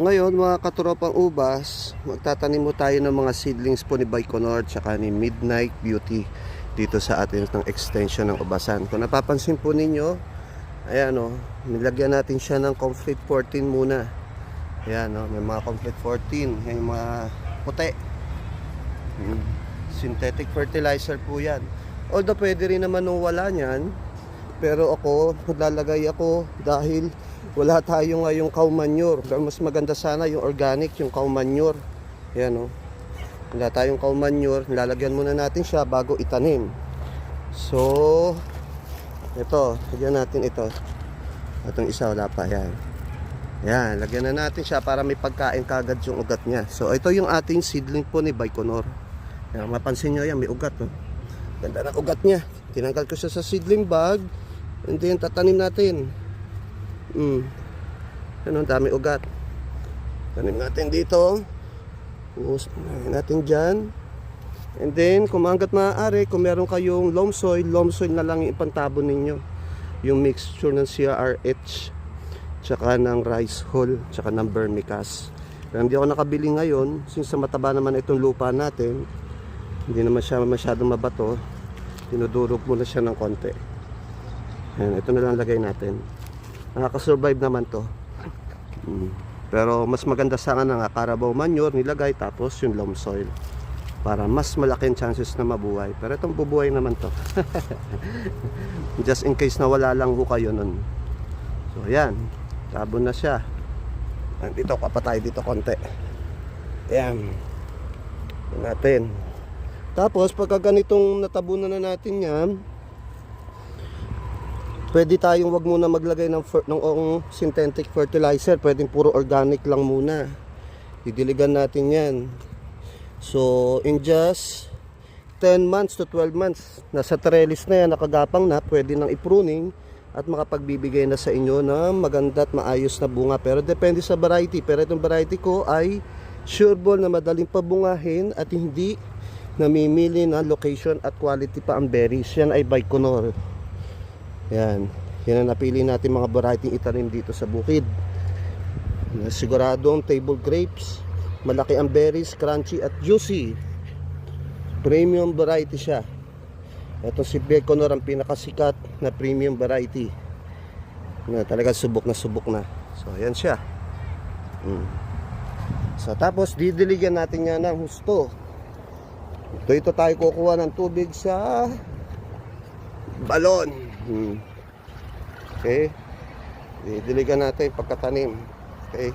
ngayon mga katropang ubas, magtatanim mo tayo ng mga seedlings po ni Baikonur tsaka ni Midnight Beauty dito sa atin ng extension ng ubasan. Kung napapansin po ninyo, ayan o, nilagyan natin siya ng Complete 14 muna. Ayan o, may mga Complete 14, may mga puti. Synthetic fertilizer po yan. Although pwede rin naman nung wala nyan, pero ako, naglalagay ako dahil wala tayo ngayong cow manure. Mas maganda sana yung organic, yung cow manure. Ayan o. Wala tayong cow manure. Lalagyan muna natin siya bago itanim. So, ito. Lagyan natin ito. Itong isa wala pa. Ayan. Ayan. Lagyan na natin siya para may pagkain kagad yung ugat niya. So, ito yung ating seedling po ni Baikonur. Ayan, mapansin nyo yan. May ugat. No? Ganda ng ugat niya. Tinanggal ko siya sa seedling bag. And then, tatanim natin. Ano, dami ugat. Tanim natin dito. Natin dyan. And then, kung hanggat maaari, kung meron kayong loam soil na lang yung ipantabon ninyo. Yung mixture ng CRH, tsaka ng rice hull, tsaka ng vermicast. Pero hindi ako nakabili ngayon, since mataba naman itong lupa natin, hindi naman siya masyadong mabato, tinudurog muna siya ng konti. Ayan, ito na lang lagay natin. Nakaka-survive naman to. Pero mas maganda sana nga Carabao manure nilagay tapos yung loam soil para mas malaking chances na mabuhay. Pero itong bubuhay naman to. Just in case na wala lang ho kayo nun. So yan, tabon na siya. Dito kapatay dito konti. Ayan. Natin. Tapos pagka ganitong natabunan na natin yan, pwede tayong wag muna maglagay ng synthetic fertilizer. Pwedeng puro organic lang muna. Didiligan natin yan. So, in just 10 months to 12 months, nasa trellis na yan, nakagapang na, pwede nang i-pruning at makapagbibigay na sa inyo ng maganda at maayos na bunga. Pero depende sa variety. Pero itong variety ko ay sureball na madaling pabungahin at hindi namimili na location at quality pa ang berries. Yan ay Baikonur. Yan. Yan ang napili natin mga variety itanim dito sa bukid. Siguradong table grapes. Malaki ang berries, crunchy at juicy. Premium variety siya. Ito si Baikonur ang pinakasikat na premium variety. Na talaga subok na. So yan siya. So tapos didiligan natin yan ng husto. Ito tayo kukuha ng tubig sa balon. Okay. Didiligan natin pagkatanim. Okay.